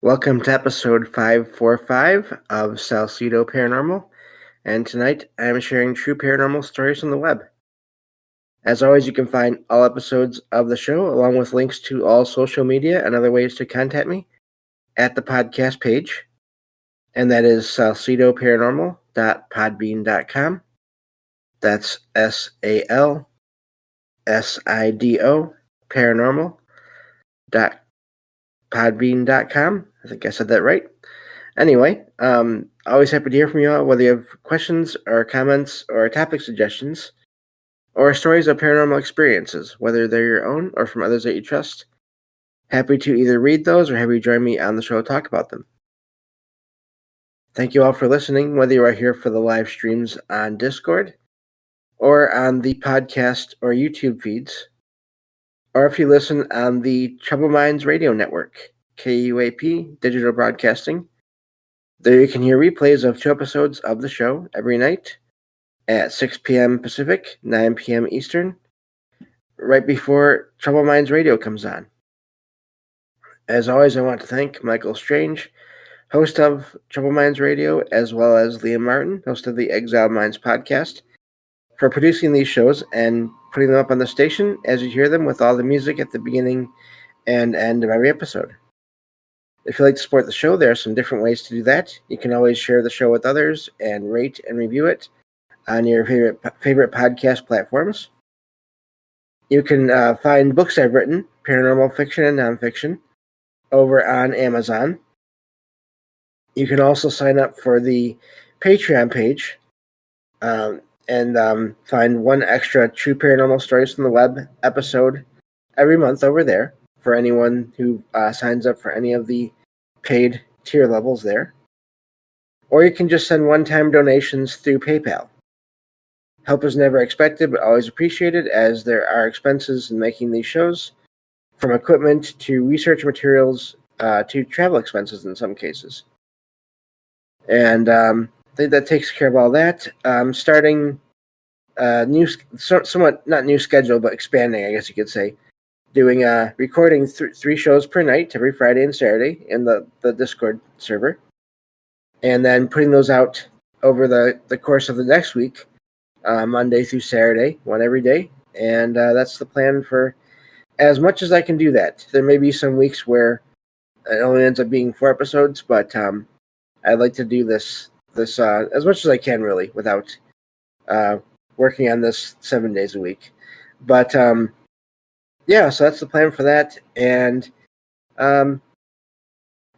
Welcome to episode 545 of Salsidoparanormal, and tonight I am sharing true paranormal stories on the web. As always, you can find all episodes of the show, along with links to all social media and other ways to contact me, at the podcast page, and that is salsidoparanormal.podbean.com. That's SALSIDO paranormal.podbean.com. I think I said that right. Anyway, always happy to hear from you all, whether you have questions or comments or topic suggestions or stories of paranormal experiences, whether they're your own or from others that you trust. Happy to either read those or have you join me on the show to talk about them. Thank you all for listening, whether you are here for the live streams on Discord or on the podcast or YouTube feeds, or if you listen on the Troubled Minds Radio Network, KUAP Digital Broadcasting. There you can hear replays of 2 episodes of the show every night at 6 p.m. Pacific, 9 p.m. Eastern, right before Troubled Minds Radio comes on. As always, I want to thank Michael Strange, host of Troubled Minds Radio, as well as Liam Martin, host of the Exiled Minds podcast, for producing these shows and putting them up on the station as you hear them with all the music at the beginning and end of every episode. If you'd like to support the show, there are some different ways to do that. You can always share the show with others and rate and review it on your favorite podcast platforms. You can find books I've written, paranormal fiction and nonfiction, over on Amazon. You can also sign up for the Patreon page and find one extra True Paranormal Stories from the Web episode every month over there for anyone who signs up for any of the paid tier levels there. Or you can just send one-time donations through PayPal. Help is never expected, but always appreciated, as there are expenses in making these shows, from equipment to research materials to travel expenses in some cases. And I think that takes care of all that. Starting somewhat not new schedule, but expanding, I guess you could say. Doing recording 3 shows per night every Friday and Saturday in the Discord server, and then putting those out over the course of the next week, Monday through Saturday, one every day, and that's the plan for as much as I can do that. There may be some weeks where it only ends up being 4 episodes, but I'd like to do this as much as I can, really, without working on this 7 days a week. But yeah, so that's the plan for that, and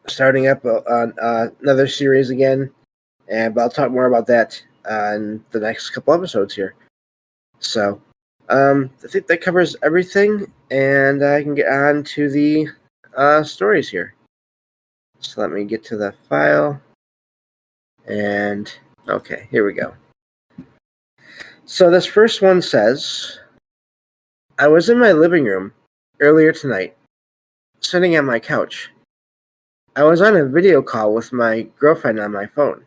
starting up on another series again, but I'll talk more about that in the next couple episodes here. So I think that covers everything, and I can get on to the stories here. So let me get to the file, and okay, here we go. So this first one says, I was in my living room earlier tonight, sitting on my couch. I was on a video call with my girlfriend on my phone.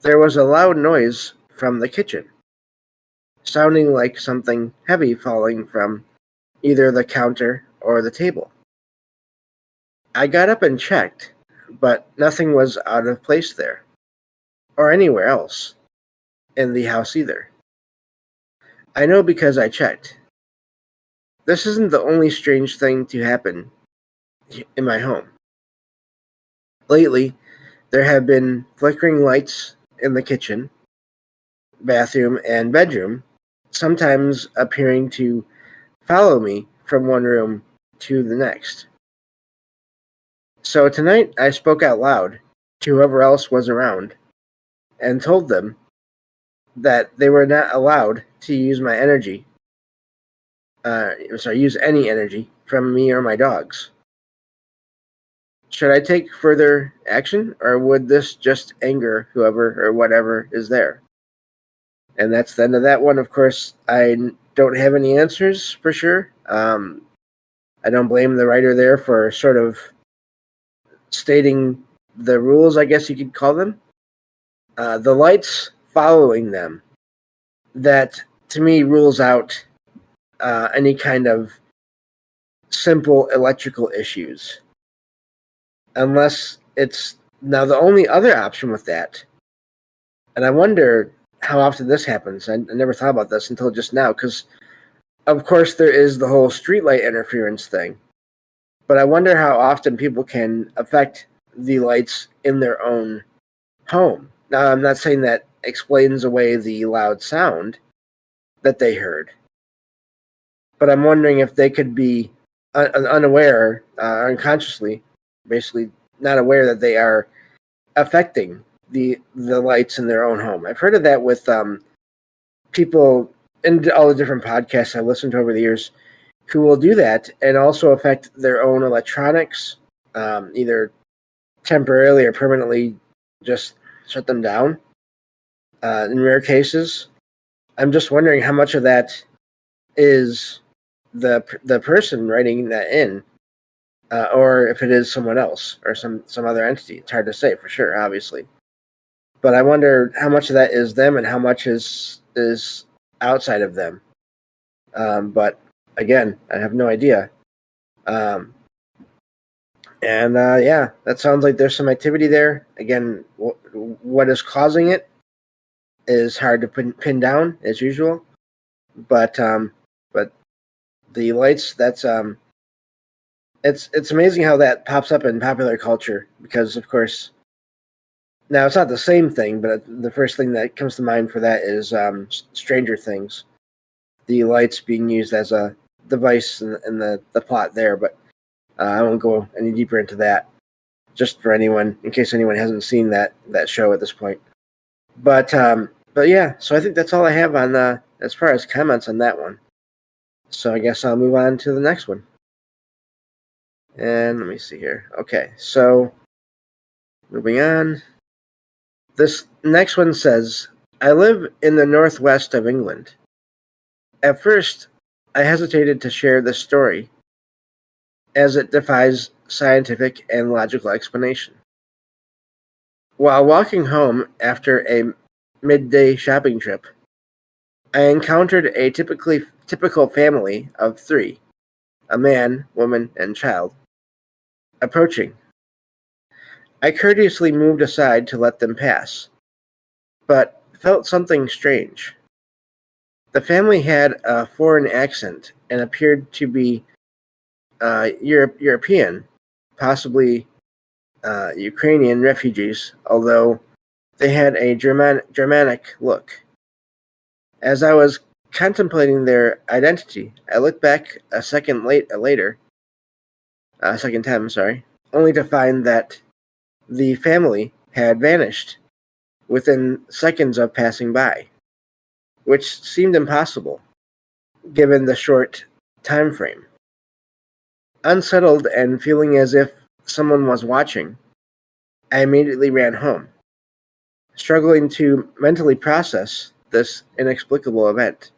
There was a loud noise from the kitchen, sounding like something heavy falling from either the counter or the table. I got up and checked, but nothing was out of place there, or anywhere else in the house either. I know because I checked. This isn't the only strange thing to happen in my home. Lately, there have been flickering lights in the kitchen, bathroom, and bedroom, sometimes appearing to follow me from one room to the next. So tonight, I spoke out loud to whoever else was around and told them that they were not allowed to use my energy. Use any energy from me or my dogs. Should I take further action, or would this just anger whoever or whatever is there? And that's the end of that one. Of course, I don't have any answers for sure. I don't blame the writer there for sort of stating the rules, I guess you could call them. The lights following them, that to me rules out any kind of simple electrical issues. unless it's now the only other option with that. And I wonder how often this happens. I never thought about this until just now, because of course there is the whole streetlight interference thing. But I wonder how often people can affect the lights in their own home. Now, I'm not saying that explains away the loud sound that they heard, but I'm wondering if they could be unaware, unconsciously, basically not aware that they are affecting the lights in their own home. I've heard of that with people in all the different podcasts I listened to over the years who will do that and also affect their own electronics, either temporarily or permanently just shut them down. In rare cases, I'm just wondering how much of that is the person writing that in, or if it is someone else or some other entity. It's hard to say for sure, obviously, but I wonder how much of that is them and how much is outside of them. But again, I have no idea. And yeah, that sounds like there's some activity there. Again, what is causing it is hard to pin down as usual. But the lights, that's it's amazing how that pops up in popular culture, because of course now it's not the same thing, but the first thing that comes to mind for that is Stranger Things. The lights being used as a device in the plot there, but I won't go any deeper into that, just for anyone, in case anyone hasn't seen that show at this point. But yeah, so I think that's all I have on as far as comments on that one. So I guess I'll move on to the next one. And let me see here. Okay, so moving on. This next one says, I live in the northwest of England. At first, I hesitated to share this story, as it defies scientific and logical explanation. While walking home after a midday shopping trip, I encountered a typical family of three, a man, woman, and child, approaching. I courteously moved aside to let them pass, but felt something strange. The family had a foreign accent and appeared to be European, possibly Ukrainian refugees, although they had a Germanic look. As I was contemplating their identity, I looked back a second time, only to find that the family had vanished within seconds of passing by, which seemed impossible given the short time frame. Unsettled and feeling as if someone was watching, I immediately ran home, struggling to mentally process this inexplicable event.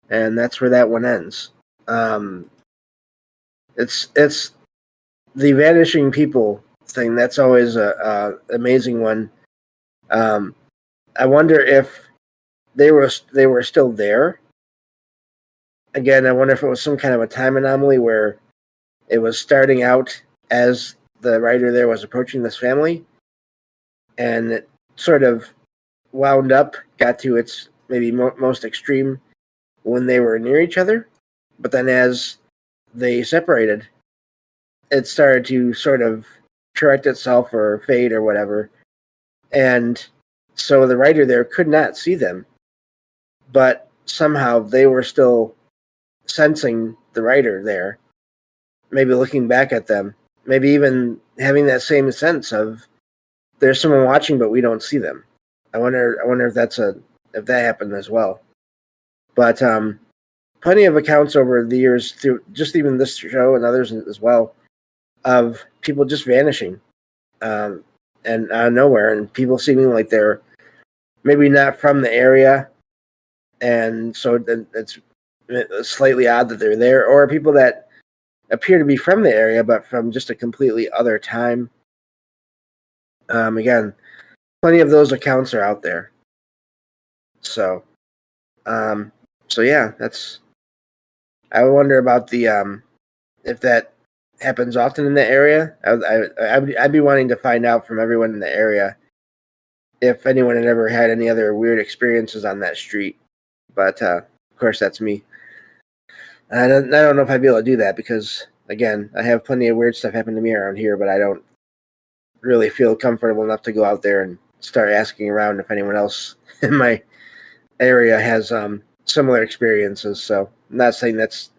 And that's where that one ends. It's the vanishing people thing. That's always a amazing one. I wonder if they were still there. Again, I wonder if it was some kind of a time anomaly where it was starting out as the writer there was approaching this family, and it sort of wound up, got to its maybe most extreme when they were near each other. But then as they separated, it started to sort of correct itself or fade or whatever. And so the writer there could not see them, but somehow they were still sensing the writer there, maybe looking back at them, maybe even having that same sense of there's someone watching, but we don't see them. I wonder if if that happened as well. But plenty of accounts over the years through just even this show and others as well of people just vanishing and out of nowhere, and people seeming like they're maybe not from the area, and so it's slightly odd that they're there, or people that appear to be from the area but from just a completely other time. Again, plenty of those accounts are out there. So yeah, that's. I wonder about the if that happens often in the area. I'd be wanting to find out from everyone in the area if anyone had ever had any other weird experiences on that street. But of course, that's me. I don't know if I'd be able to do that because, again, I have plenty of weird stuff happen to me around here, but I don't really feel comfortable enough to go out there and start asking around if anyone else in my area has similar experiences. So I'm not saying that's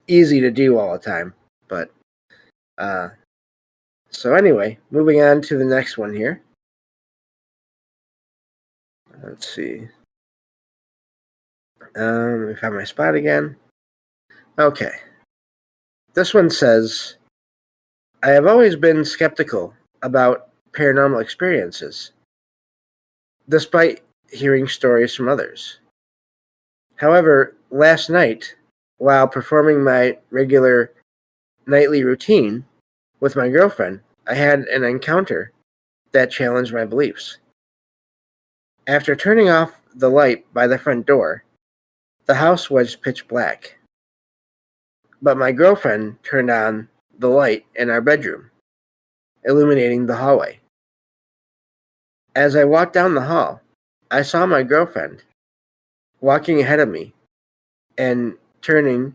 easy to do all the time, but so anyway, moving on to the next one here. Let's see. Let me find my spot again. Okay. This one says, I have always been skeptical about paranormal experiences, despite hearing stories from others. However, last night, while performing my regular nightly routine with my girlfriend, I had an encounter that challenged my beliefs. After turning off the light by the front door, the house was pitch black. But my girlfriend turned on the light in our bedroom, illuminating the hallway. As I walked down the hall, I saw my girlfriend walking ahead of me and turning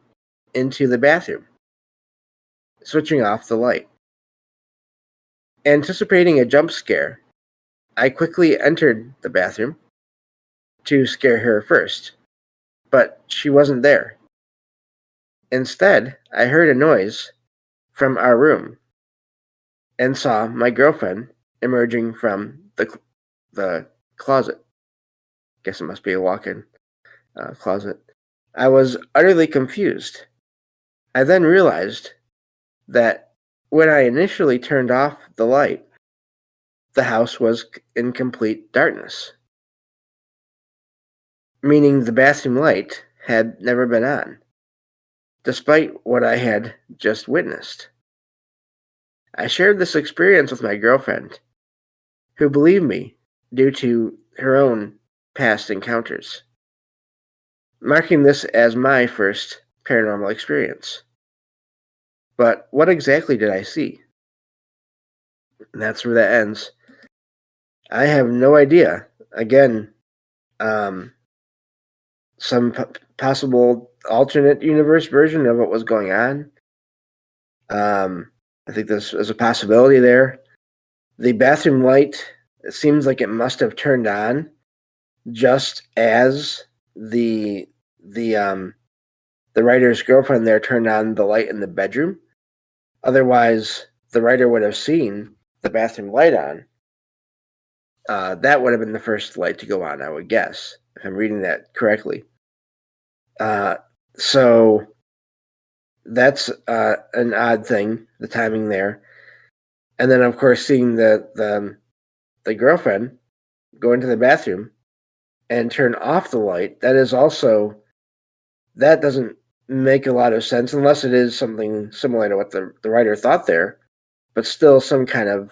into the bathroom, switching off the light. Anticipating a jump scare, I quickly entered the bathroom to scare her first, but she wasn't there. Instead, I heard a noise from our room and saw my girlfriend emerging from the closet. Guess it must be a walk-in closet. I was utterly confused. I then realized that when I initially turned off the light, the house was in complete darkness, meaning the bathroom light had never been on, despite what I had just witnessed. I shared this experience with my girlfriend, who believed me due to her own past encounters, marking this as my first paranormal experience. But what exactly did I see? And that's where that ends. I have no idea. Again, some possible alternate universe version of what was going on. I think this is a possibility there. The bathroom light, it seems like it must have turned on just as the writer's girlfriend there turned on the light in the bedroom. Otherwise, the writer would have seen the bathroom light on. That would have been the first light to go on, I would guess, if I'm reading that correctly. So that's an odd thing, the timing there. And then, of course, seeing the girlfriend go into the bathroom and turn off the light, that doesn't make a lot of sense unless it is something similar to what the writer thought there, but still some kind of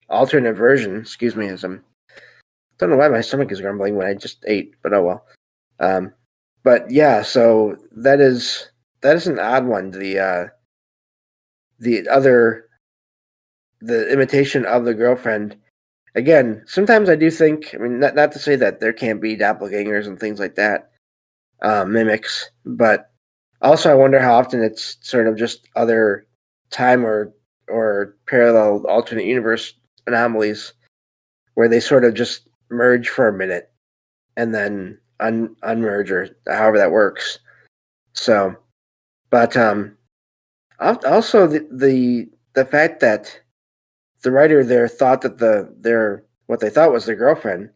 alternate version. Excuse me, don't know why my stomach is grumbling when I just ate, but oh well. But yeah, so that is an odd one. The imitation of the girlfriend. Again, sometimes I do think. I mean, not to say that there can't be doppelgangers and things like that, mimics, but also I wonder how often it's sort of just other time or parallel alternate universe anomalies where they sort of just merge for a minute and then unmerge, or however that works. So, but also the fact that the writer there thought that what they thought was their girlfriend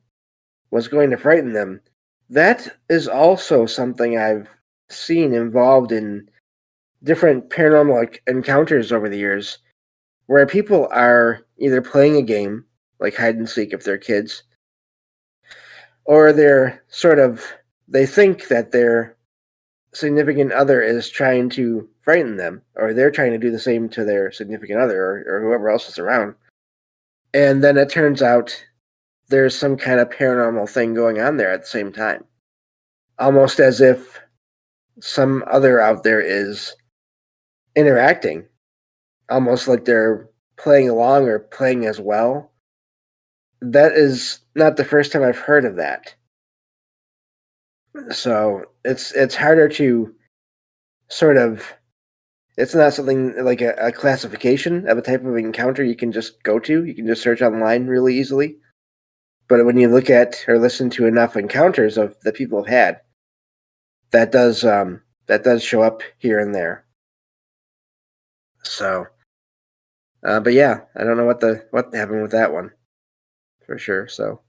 was going to frighten them. That is also something I've seen involved in different paranormal encounters over the years, where people are either playing a game like hide and seek if they're kids, or they think that their significant other is trying to frighten them, or they're trying to do the same to their significant other, or whoever else is around. And then it turns out there's some kind of paranormal thing going on there at the same time. Almost as if some other out there is interacting almost like they're playing along or playing as well. That is not the first time I've heard of that. So it's harder to sort of. It's not something like a classification of a type of encounter you can just go to. You can just search online really easily. But when you look at or listen to enough encounters of that people have had, that does show up here and there. So, but yeah, I don't know what happened with that one for sure. So,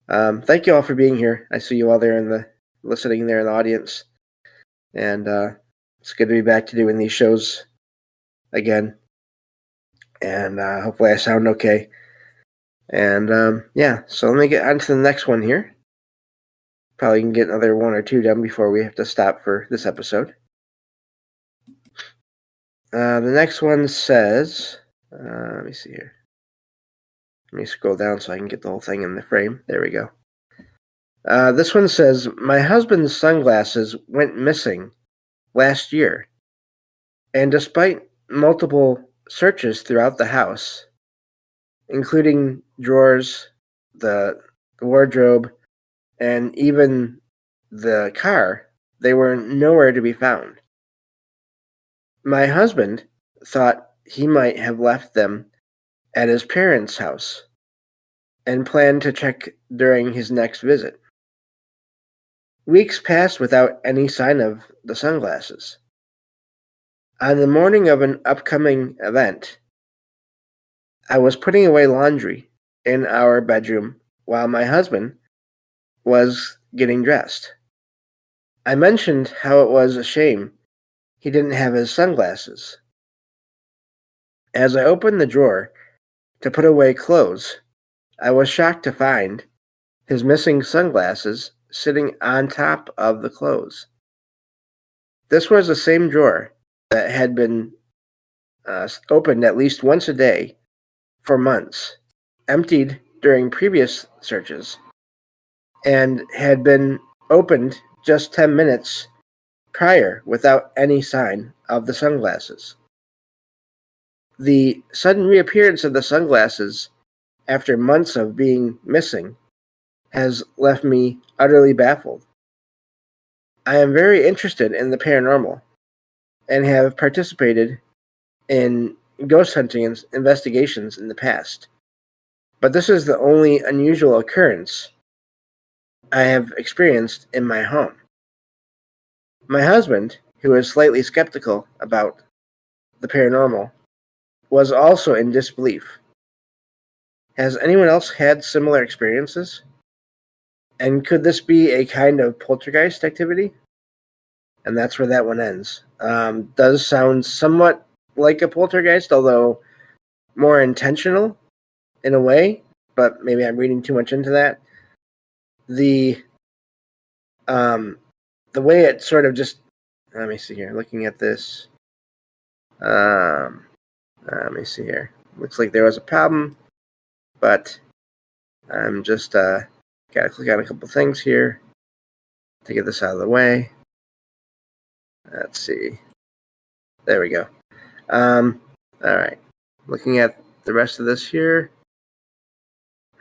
thank you all for being here. I see you all there listening there in the audience, and it's good to be back to doing these shows again. And hopefully I sound okay. And yeah, so let me get on to the next one here. Probably can get another one or two done before we have to stop for this episode. The next one says, let me see here. Let me scroll down so I can get the whole thing in the frame. There we go. This one says, my husband's sunglasses went missing last year. And despite multiple searches throughout the house, including drawers, the wardrobe, and even the car, they were nowhere to be found. My husband thought he might have left them at his parents' house and planned to check during his next visit. Weeks passed without any sign of the sunglasses. On the morning of an upcoming event, I was putting away laundry in our bedroom while my husband was getting dressed. I mentioned how it was a shame he didn't have his sunglasses. As I opened the drawer to put away clothes, I was shocked to find his missing sunglasses sitting on top of the clothes. This was the same drawer that had been opened at least once a day for months, emptied during previous searches, and had been opened just 10 minutes prior without any sign of the sunglasses. The sudden reappearance of the sunglasses after months of being missing has left me utterly baffled. I am very interested in the paranormal and have participated in ghost hunting investigations in the past, but this is the only unusual occurrence I have experienced in my home. My husband, who is slightly skeptical about the paranormal, was also in disbelief. Has anyone else had similar experiences? And could this be a kind of poltergeist activity? And that's where that one ends. Does sound somewhat like a poltergeist, although more intentional in a way, but maybe I'm reading too much into that. The way it sort of just, let me see here, looking at this, let me see here. Looks like there was a problem, but I'm just gotta click on a couple things here to get this out of the way. Let's see. There we go. All right. Looking at the rest of this here.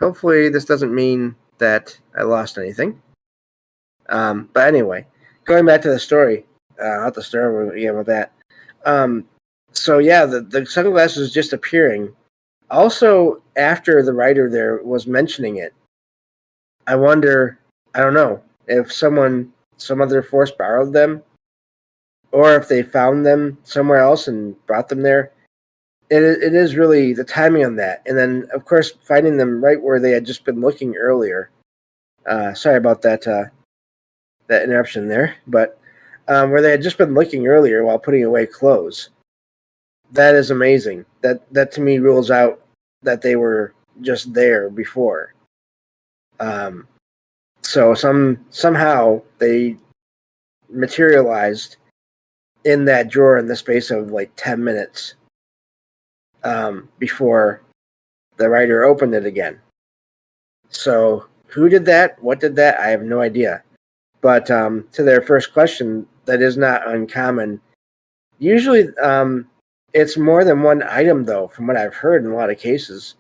Hopefully this doesn't mean that I lost anything. But anyway, going back to the story, not the story about that. So yeah, the sunglasses just appearing. Also, after the writer there was mentioning it, I wonder, I don't know, if some other force borrowed them, or if they found them somewhere else and brought them there. It is really the timing on that. And then, of course, finding them right where they had just been looking earlier. Sorry about that interruption there. But where they had just been looking earlier while putting away clothes. That is amazing. That to me rules out that they were just there before. So somehow they materialized in that drawer in the space of like 10 minutes before the writer opened it again. So who did that? What did that? I have no idea. But to their first question, that is not uncommon. Usually It's more than one item, though, from what I've heard in a lot of cases.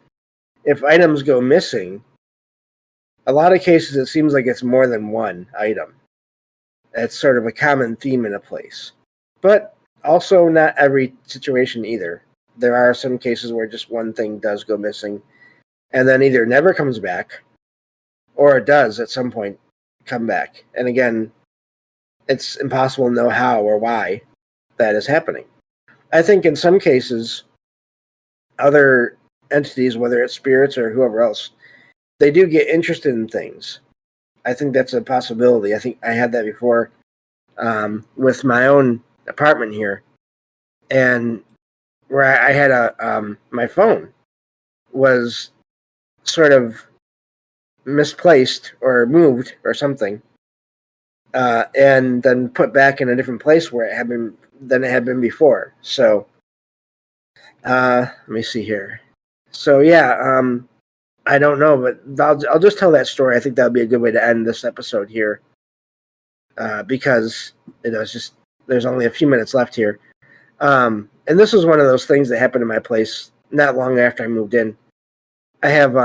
If items go missing, a lot of cases it seems like it's more than one item. It's sort of a common theme in a place. But also not every situation either. There are some cases where just one thing does go missing and then either never comes back or it does at some point come back. And again, it's impossible to know how or why that is happening. I think in some cases, other entities, whether it's spirits or whoever else, they do get interested in things. I think that's a possibility. I think I had that before with my own apartment here, and where I had my phone was sort of misplaced or moved or something, and then put back in a different place where it had been than it had been before. So let me see here. So yeah, I don't know, but I'll just tell that story. I think that would be a good way to end this episode here, because it's just there's only a few minutes left here. And this was one of those things that happened in my place not long after I moved in. I have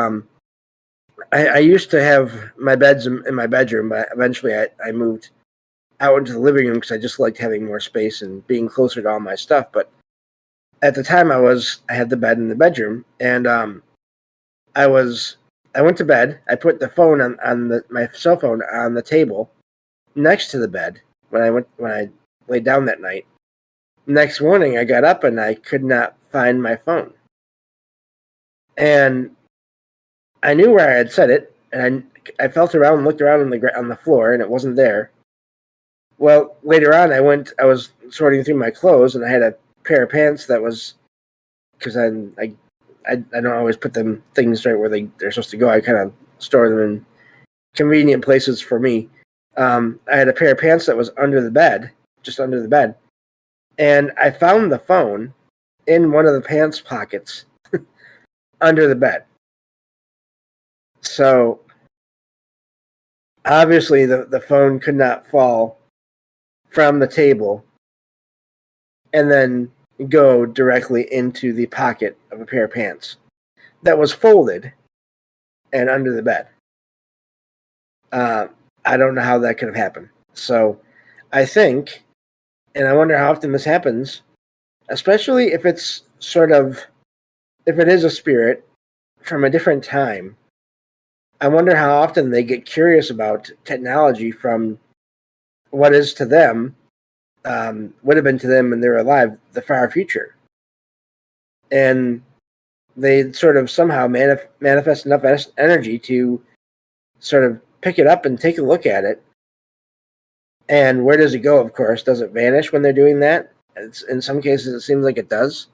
I used to have my beds in my bedroom, but eventually I moved out into the living room because I just liked having more space and being closer to all my stuff. But at the time I had the bed in the bedroom, and I went to bed. I put the phone on my cell phone on the table next to the bed when I laid down that night. Next morning I got up and I could not find my phone. And I knew where I had set it, and I felt around and looked around on the floor, and it wasn't there. Well, later on I was sorting through my clothes, and I had a pair of pants that was, because I don't always put them things right where they're supposed to go. I kind of store them in convenient places for me. I had a pair of pants that was under the bed, just under the bed. And I found the phone in one of the pants pockets under the bed. So obviously the phone could not fall from the table and then go directly into the pocket of a pair of pants that was folded and under the bed. I don't know how that could have happened. So I think, and I wonder how often this happens, especially if it's if it is a spirit from a different time. I wonder how often they get curious about technology from what is to them, would have been to them when they were alive, the far future. And they sort of somehow manifest enough energy to sort of pick it up and take a look at it. And where does it go, of course? Does it vanish when they're doing that? In some cases, it seems like it does.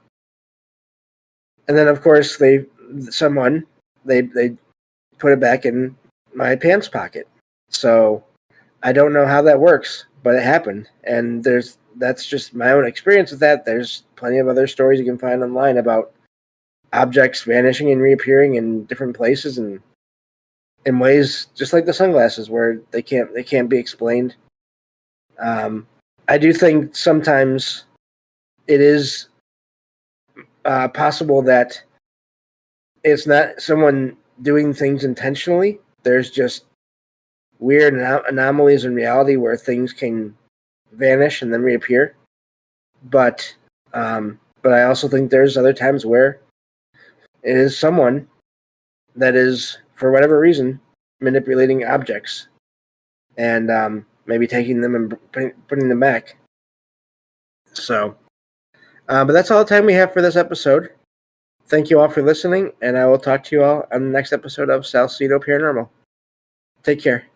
And then, of course, they put it back in my pants pocket. So I don't know how that works, but it happened. And that's just my own experience with that. There's plenty of other stories you can find online about objects vanishing and reappearing in different places and in ways just like the sunglasses where they can't be explained. I do think sometimes it is possible that it's not someone doing things intentionally. There's just weird anomalies in reality where things can vanish and then reappear. But I also think there's other times where it is someone that is, for whatever reason, manipulating objects and maybe taking them and putting them back. So, but that's all the time we have for this episode. Thank you all for listening, and I will talk to you all on the next episode of Salsidoparanormal. Take care.